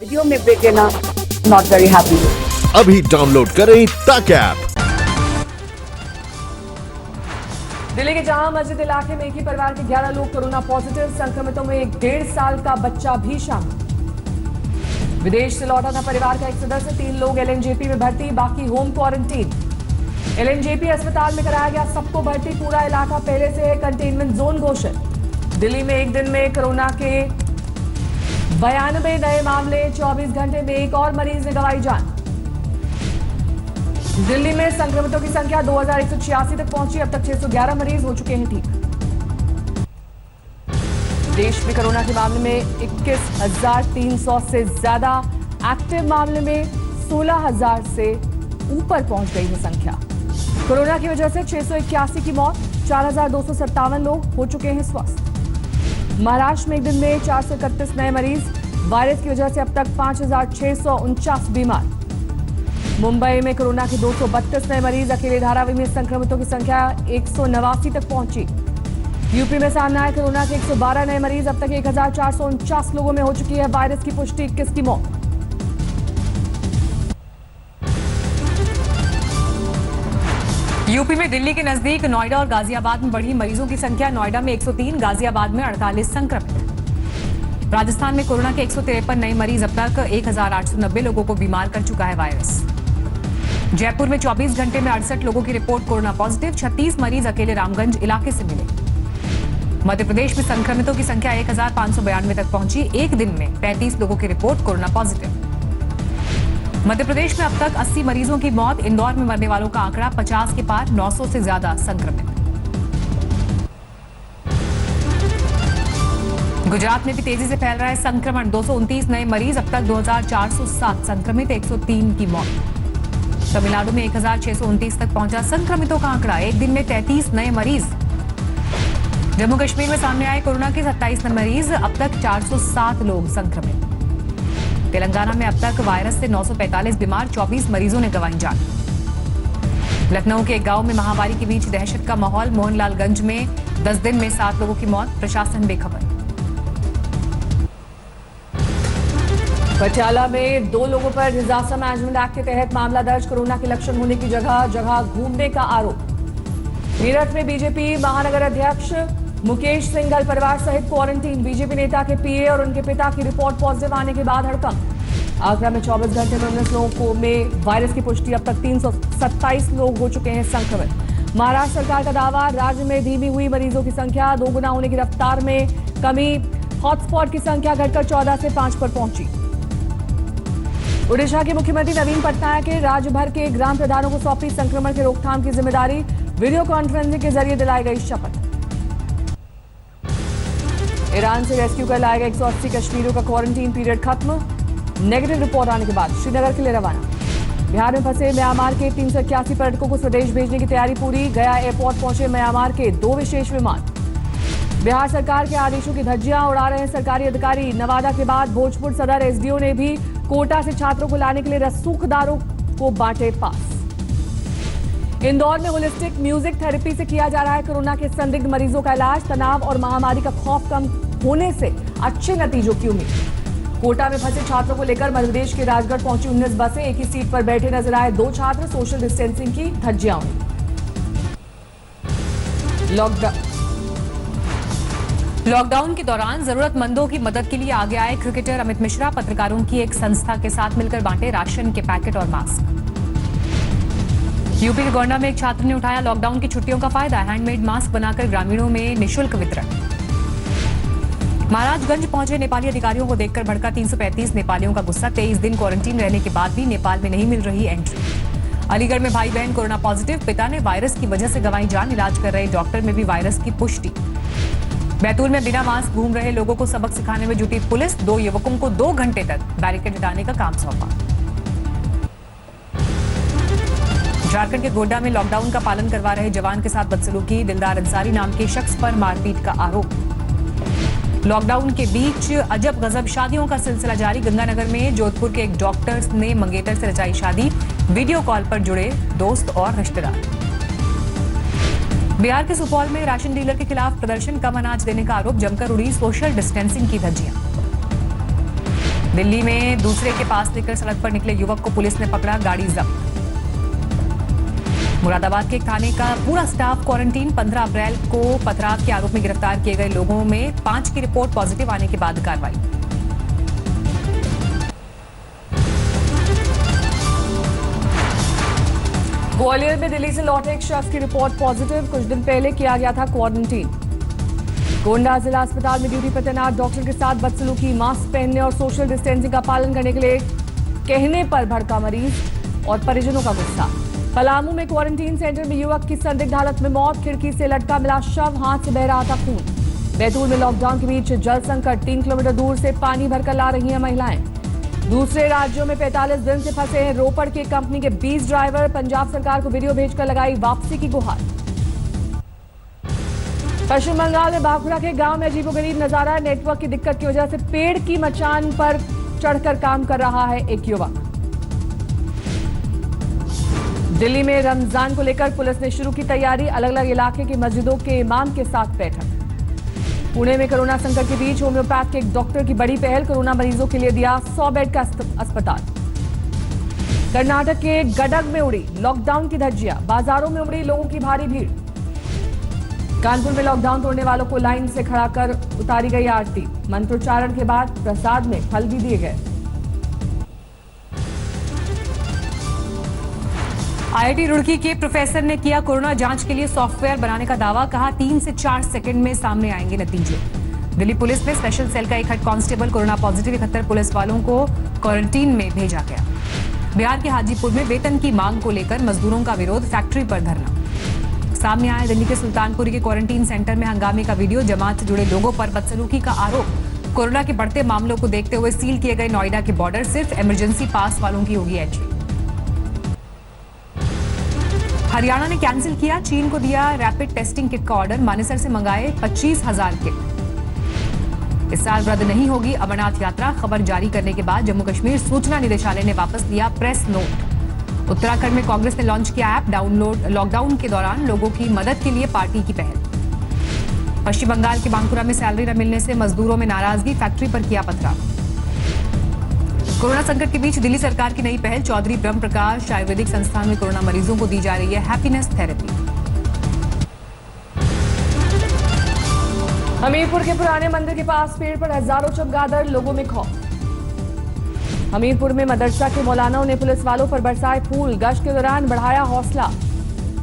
Video में break लेना not very happy. अभी डाउनलोड करें तक ऐप। दिल्ली के जामा मस्जिद इलाके में एक ही परिवार के 11 लोग कोरोना पॉजिटिव। संक्रमितों में एक 1.5 साल का बच्चा भी शामिल। विदेश से लौटा था परिवार का एक सदस्य। 3 लोग एलएनजेपी में भर्ती, बाकी होम क्वारंटीन। एलएनजेपी अस्पताल में कराया गया सबको भर्ती। पूरा इलाका पहले से है कंटेनमेंट जोन घोषित। दिल्ली में एक दिन में कोरोना के 92 नए मामले। 24 घंटे में एक और मरीज ने गंवाई जान। दिल्ली में संक्रमितों की संख्या 2186 तक पहुंची। अब तक 611 मरीज हो चुके हैं ठीक। देश में कोरोना के मामले में 21,300 से ज्यादा। एक्टिव मामले में 16,000 से ऊपर पहुंच गई है संख्या। कोरोना की वजह से 681 की मौत। 4,257 लोग हो चुके हैं स्वस्थ। महाराष्ट्र में एक दिन में 431 नए मरीज। वायरस की वजह से अब तक 5,649 बीमार। मुंबई में कोरोना के 232 नए मरीज। अकेले धारावी में संक्रमितों की संख्या 189 तक पहुंची। यूपी में सामने आए कोरोना के 112 नए मरीज। अब तक 1,449 लोगों में हो चुकी है वायरस की पुष्टि। 21 की मौत। यूपी में दिल्ली के नजदीक नोएडा और गाजियाबाद में बढ़ी मरीजों की संख्या। नोएडा में 103, गाजियाबाद में 48 संक्रमित। राजस्थान में कोरोना के 153 नए मरीज। अब तक 1,890 लोगों को बीमार कर चुका है वायरस। जयपुर में 24 घंटे में 68 लोगों की रिपोर्ट कोरोना पॉजिटिव। 36 मरीज अकेले रामगंज इलाके से मिले। मध्य प्रदेश में संक्रमितों की संख्या 1,592 तक पहुंची। एक दिन में 35 लोगों की report corona positive. Madhya Pradesh में अब तक 80 मरीजों की मौत। इंदौर में मरने वालों का आंकड़ा 50 के पार। 900 से ज्यादा संक्रमित। गुजरात में भी तेजी से फैल रहा है संक्रमण। 229 नए मरीज। अब तक 2,407 संक्रमित। 103 की मौत। तमिलनाडु में 1,629 तक पहुंचा संक्रमितों का आंकड़ा। एक दिन में 33 नए मरीज। जम्मू कश्मीर में सामने आए कोरोना के 27 नए मरीज। अब तक 407 लोग संक्रमित। तेलंगाना में अब तक वायरस से 945 बीमार। 24 मरीजों ने गंवाई जान। लखनऊ के एक गांव में महामारी के बीच दहशत का माहौल। मोहनलालगंज में 10 दिन में 7 लोगों की मौत। प्रशासन बेखबर। पटियाला में 2 लोगों पर डिजास्टर मैनेजमेंट एक्ट के तहत मामला दर्ज। कोरोना के लक्षण होने की जगह जगह घूमने का आरोप। मेरठ में बीजेपी महानगर अध्यक्ष मुकेश सिंघल परिवार सहित क्वारंटीन। बीजेपी नेता के पीए और उनके पिता की रिपोर्ट पॉजिटिव आने के बाद हड़कंप। आगरा में 24 घंटे में 19 लोगों में वायरस की पुष्टि। अब तक 327 लोग हो चुके हैं संक्रमित। महाराष्ट्र सरकार का दावा, राज्य में धीमी हुई मरीजों की संख्या। 2 गुना होने की रफ्तार में कमी। हॉटस्पॉट की संख्या घटकर 14 से 5 पर पहुंची। ओडिशा के मुख्यमंत्री नवीन पटनायक ने राज्य भर के ग्राम प्रधानों को सौंपी संक्रमण के रोकथाम की जिम्मेदारी। वीडियो कॉन्फ्रेंसिंग के जरिए दिलाई गई शपथ। ईरान से रेस्क्यू कर लाए गए 180 कश्मीरियों का क्वारंटीन पीरियड खत्म। नेगेटिव रिपोर्ट आने के बाद श्रीनगर के लिए रवाना। बिहार में फंसे म्यांमार के 381 पर्यटकों को स्वदेश भेजने की तैयारी पूरी। गया एयरपोर्ट पहुंचे म्यांमार के 2 विशेष विमान। बिहार सरकार के आदेशों की धज्जियां उड़ा रहे हैं सरकारी अधिकारी। नवादा के बाद भोजपुर सदर एसडीओ ने भी कोटा से छात्रों को लाने के लिए रसूखदारों को बांटे पास। इंदौर में होलिस्टिक म्यूजिक थेरेपी से किया जा रहा है कोरोना के संदिग्ध मरीजों का इलाज। तनाव और महामारी का खौफ कम होने से अच्छे नतीजों की उम्मीद। कोटा में फंसे छात्रों को लेकर मध्य प्रदेश के राजगढ़ पहुंची 19 बसें। एक ही सीट पर बैठे नजर आए 2 छात्र। सोशल डिस्टेंसिंग की धज्जियां उड़ी। लॉकडाउन के दौरान जरूरतमंदों की मदद के लिए आगे आए क्रिकेटर अमित मिश्रा। पत्रकारों की एक संस्था के साथ मिलकर बांटे राशन के पैकेट और मास्क। यूपी के गोंडा में एक छात्र ने उठाया लॉकडाउन की छुट्टियों का फायदा। हैंडमेड मास्क बनाकर ग्रामीणों में निःशुल्क वितरण। महाराजगंज पहुंचे नेपाली अधिकारियों को देखकर भड़का 335 नेपालियों का गुस्सा। 23 दिन क्वारंटीन रहने के बाद भी नेपाल में नहीं मिल रही एंट्री। अलीगढ़ में भाई बहन कोरोना पॉजिटिव। पिता ने वायरस की वजह से गंवाई जान। इलाज कर रहे डॉक्टर में भी वायरस की पुष्टि। बैतूल में बिना मास्क घूम रहे लोगों को सबक सिखाने में जुटी पुलिस। 2 युवकों को 2 घंटे तक बैरिकेड हटाने का काम सौंपा। झारखंड के गोड्डा में लॉकडाउन का पालन करवा रहे जवान के साथ बदसलूकी। दिलदार अंसारी नाम के शख्स पर मारपीट का आरोप। लॉकडाउन के बीच अजब गजब शादियों का सिलसिला जारी। गंगानगर में जोधपुर के एक डॉक्टर ने मंगेतर से रचाई शादी। वीडियो कॉल पर जुड़े दोस्त और रिश्तेदार। बिहार के सुपौल में राशन डीलर के खिलाफ प्रदर्शन। कम अनाज देने का आरोप। जमकर उड़ी सोशल डिस्टेंसिंग की धज्जियां। दिल्ली में दूसरे के पास लेकर सड़क पर निकले युवक को पुलिस ने पकड़ा, गाड़ी जब्त। मुरादाबाद के एक थाने का पूरा स्टाफ क्वारंटीन, 15 अप्रैल को पथराव के आरोप में गिरफ्तार किए गए लोगों में 5 की रिपोर्ट पॉजिटिव आने के बाद कार्रवाई। ग्वालियर में दिल्ली से लौटे एक शख्स की रिपोर्ट पॉजिटिव, कुछ दिन पहले किया गया था क्वारंटीन। गोंडा जिला अस्पताल में ड्यूटी पर तैनात डॉक्टर के साथ बदसलूकी, मास्क पहनने और सोशल डिस्टेंसिंग का पालन करने के लिए कहने पर भड़का मरीज और परिजनों का गुस्सा। पलामू में क्वारंटीन सेंटर में युवक की संदिग्ध हालत में मौत, खिड़की से लटका मिला शव, हाथ से बह रहा था खून। बैतूल में लॉकडाउन के बीच जल संकट, 3 किलोमीटर दूर से पानी भरकर ला रही हैं महिलाएं। दूसरे राज्यों में 45 दिन से फंसे हैं रोपड़ की कंपनी के 20 ड्राइवर, पंजाब सरकार को वीडियो भेजकर लगाई वापसी की गुहार। पश्चिम बंगाल में बांकुड़ा के गांव में अजीबोगरीब नजारा, नेटवर्क की दिक्कत की वजह से पेड़ की मचान पर चढ़कर काम कर रहा है एक युवक। दिल्ली में रमजान को लेकर पुलिस ने शुरू की तैयारी, अलग अलग इलाके की मस्जिदों के इमाम के साथ बैठक। पुणे में कोरोना संकट के बीच होम्योपैथ के एक डॉक्टर की बड़ी पहल, कोरोना मरीजों के लिए दिया 100 बेड का अस्पताल। कर्नाटक के गडग में उड़ी लॉकडाउन की धज्जियां, बाजारों में उमड़ी लोगों की भारी भीड़। कानपुर में लॉकडाउन तोड़ने वालों को लाइन से खड़ा कर उतारी गई आरती, मंत्रोच्चारण के बाद प्रसाद में फल भी दिए गए। आईआईटी रुड़की के प्रोफेसर ने किया कोरोना जांच के लिए सॉफ्टवेयर बनाने का दावा, कहा 3 से 4 सेकंड में सामने आएंगे नतीजे। दिल्ली पुलिस में स्पेशल सेल का एक head constable corona positive, 71 police वालों को क्वारंटीन में भेजा गया। बिहार के हाजीपुर में वेतन की मांग को लेकर मजदूरों का विरोध, फैक्ट्री पर धरना। सामने आया दिल्ली के सुल्तानपुरी के क्वारंटीन सेंटर में हंगामे का वीडियो, जमात से जुड़े लोगों पर बदसलूकी का आरोप। कोरोना के बढ़ते मामलों को देखते हुए सील किए गए नोएडा के बॉर्डर, सिर्फ इमरजेंसी पास वालों की होगी एंट्री। हरियाणा ने कैंसिल किया चीन को दिया रैपिड टेस्टिंग किट का ऑर्डर, मानेसर से मंगाए 25,000 किट। इस साल रद्द नहीं होगी अमरनाथ यात्रा, खबर जारी करने के बाद जम्मू कश्मीर सूचना निदेशालय ने वापस लिया प्रेस नोट। उत्तराखंड में कांग्रेस ने लॉन्च किया ऐप, डाउनलोड लॉकडाउन के दौरान लोगों की मदद के लिए पार्टी की पहल। पश्चिम बंगाल के बांकुरा में सैलरी न मिलने से मजदूरों में नाराजगी, फैक्ट्री पर किया पथराव। कोरोना संकट के बीच दिल्ली सरकार की नई पहल, चौधरी ब्रह्म प्रकाश आयुर्वेदिक संस्थान में कोरोना मरीजों को दी जा रही है हैप्पीनेस थेरेपी। हमीरपुर के पुराने मंदिर के पास पेड़ पर हजारों चमगादड़, लोगों में खौफ। हमीरपुर में मदरसा के मौलानाओं ने पुलिस वालों पर बरसाए फूल, गश्त के दौरान बढ़ाया हौसला।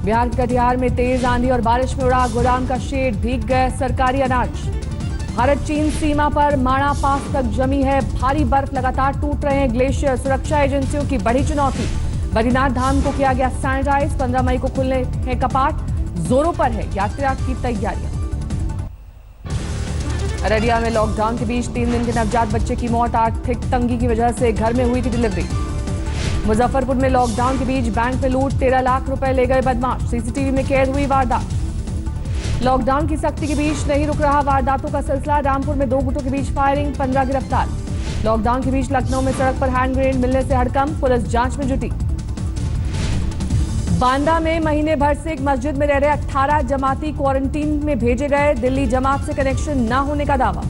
बिहार के कटिहार में तेज आंधी और बारिश में उड़ा गोदाम का शेड, भीग गए सरकारी अनाज। भारत चीन सीमा पर माणा पास तक जमी है भारी बर्फ, लगातार टूट रहे हैं ग्लेशियर, सुरक्षा एजेंसियों की बड़ी चुनौती। बद्रीनाथ धाम को किया गया सैनिटाइज, 15 मई को खुलने हैं कपाट, जोरों पर है यात्रा की तैयारियां। अररिया में लॉकडाउन के बीच 3 दिन के नवजात बच्चे की मौत, आर्थिक तंगी की वजह से घर में हुई थी डिलीवरी। मुजफ्फरपुर में लॉकडाउन के बीच बैंक में लूट, 13 लाख रुपए ले गए बदमाश, सीसीटीवी में कैद हुई वारदात। लॉकडाउन की सख्ती के बीच नहीं रुक रहा वारदातों का सिलसिला, रामपुर में 2 गुटों के बीच फायरिंग, 15 गिरफ्तार। लॉकडाउन के बीच लखनऊ में सड़क पर हैंड ग्रेनेड मिलने से हड़कंप, पुलिस जांच में जुटी। बांदा में महीने भर से एक मस्जिद में रह रहे 18 जमाती क्वारंटीन में भेजे गए, दिल्ली जमात से कनेक्शन न होने का दावा।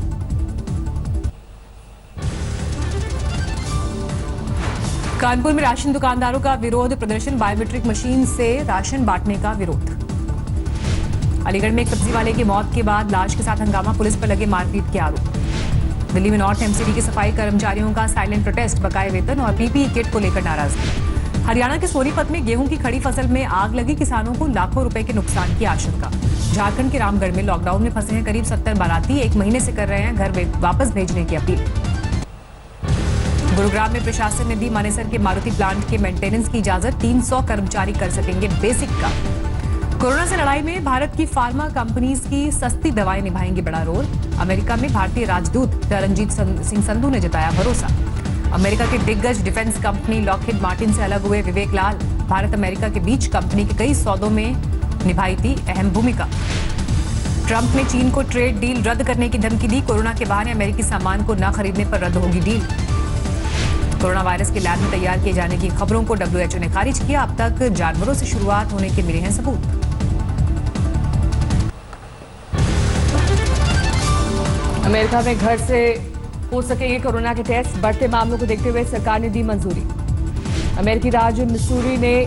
कानपुर में राशन दुकानदारों का विरोध प्रदर्शन, बायोमेट्रिक मशीन से राशन बांटने का विरोध। अलीगढ़ में एक सब्जी वाले की मौत के बाद लाश के साथ हंगामा, पुलिस पर लगे मारपीट के आरोप। दिल्ली में नॉर्थ एमसीडी के सफाई कर्मचारियों का साइलेंट प्रोटेस्ट, बकाए वेतन और पीपीई किट को लेकर नाराजगी। हरियाणा के सोनीपत में गेहूं की खड़ी फसल में आग लगी, किसानों को लाखों रुपए के नुकसान की आशंका। झारखंड के रामगढ़ में लॉकडाउन में फंसे हैं करीब 70 बाराती, 1 महीने से कर रहे हैं घर वापस भेजने की अपील। गुरुग्राम में प्रशासन ने दी मानेसर के मारुति प्लांट के मेंटेनेंस की इजाजत, 300 कर्मचारी कर सकेंगे बेसिक का। कोरोना से लड़ाई में भारत की फार्मा कंपनीज की सस्ती दवाएं निभाएंगी बड़ा रोल, अमेरिका में भारतीय राजदूत तरनजीत सिंह संधू ने जताया भरोसा। अमेरिका के दिग्गज डिफेंस कंपनी लॉकहीड मार्टिन से अलग हुए विवेक लाल, भारत अमेरिका के बीच कंपनी के कई सौदों में निभाई थी अहम भूमिका। ट्रंप ने चीन को ट्रेड डील रद्द करने की धमकी दी, कोरोना के बहाने अमेरिकी सामान को न खरीदने पर रद्द होगी डील। कोरोना वायरस के लैब में तैयार किए जाने की खबरों को डब्ल्यूएचओ ने खारिज किया, अब तक जानवरों से शुरुआत होने के मिले हैं सबूत। अमेरिका में घर से हो सकेंगे कोरोना के टेस्ट। बढ़ते मामलों को देखते हुए सरकार ने दी मंजूरी। अमेरिकी राज्य मिसूरी ने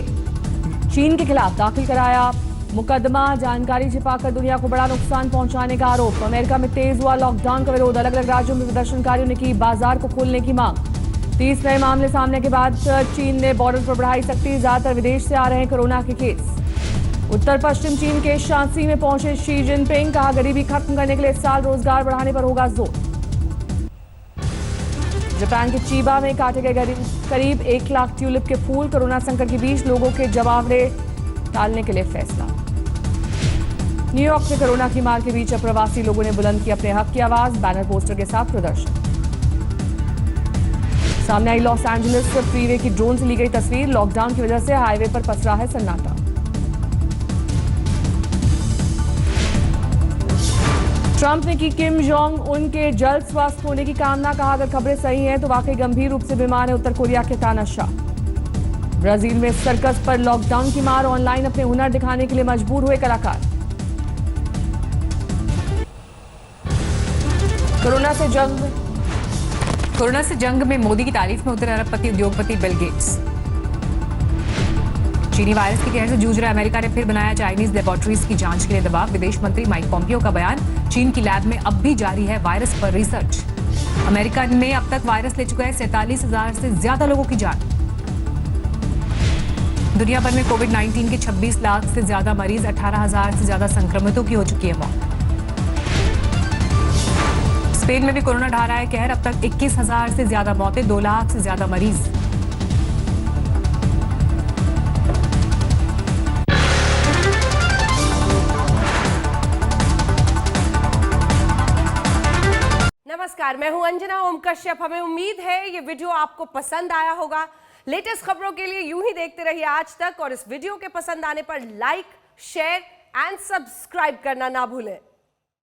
चीन के खिलाफ दाखिल कराया मुकदमा। जानकारी छिपाकर दुनिया को बड़ा नुकसान पहुंचाने का आरोप। अमेरिका में तेज हुआ लॉकडाउन का विरोध। अलग अलग राज्यों में प्रदर्शनकारियों ने की बाजार को खोलने की मांग। 30 नए मामले सामने के बाद चीन ने बॉर्डर पर बढ़ाई सख्ती। ज्यादातर विदेश से आ रहे हैं कोरोना के केस। उत्तर पश्चिम चीन के शांसी में पहुंचे शी जिनपिंग। कहा गरीबी खत्म करने के लिए इस साल रोजगार बढ़ाने पर होगा जोर। जापान के चीबा में काटे गए करीब 1 लाख ट्यूलिप के फूल। कोरोना संकट के बीच लोगों के जमावड़े टालने के लिए फैसला। न्यूयॉर्क में कोरोना की मार के बीच अप्रवासी लोगों ने बुलंद की अपने हक की आवाज। बैनर पोस्टर के साथ प्रदर्शन। सामने आई लॉस एंजलिस फ्रीवे की ड्रोन से ली गई तस्वीर। लॉकडाउन की वजह से हाईवे पर पसरा है सन्नाटा। ट्रंप ने की किम जोंग उन के जल्द स्वस्थ होने की कामना। कहा अगर खबरें सही हैं तो वाकई गंभीर रूप से बीमार है उत्तर कोरिया के तानाशाह। ब्राजील में सर्कस पर लॉकडाउन की मार। ऑनलाइन अपने हुनर दिखाने के लिए मजबूर हुए कलाकार। कोरोना से जंग में मोदी की तारीफ में उतरे अरबपति उद्योगपति बिल गेट्स। चीनी वायरस के कहर से जूझ रहा अमेरिका ने फिर बनाया चाइनीज लेबोरेटरीज की जांच के लिए दबाव। विदेश मंत्री माइक पॉम्पियो का बयान। चीन की लैब में अब भी जारी है वायरस पर रिसर्च। अमेरिका में अब तक वायरस ले चुका है 47,000 से ज्यादा लोगों की जान। दुनिया भर में कोविड-19 के 26 लाख से ज्यादा मरीज, 18,000 से ज्यादा संक्रमितों की हो चुकी है मौत। स्पेन में भी कोरोना ढा रहा है कहर। अब तक 21,000 से ज्यादा मौतें, 2 लाख से ज्यादा मरीज। नमस्कार, मैं हूं अंजना ओम कश्यप। हमें उम्मीद है ये वीडियो आपको पसंद आया होगा। लेटेस्ट खबरों के लिए यूं ही देखते रहिए आज तक और इस वीडियो के पसंद आने पर लाइक, शेयर एंड सब्सक्राइब करना ना भूलें।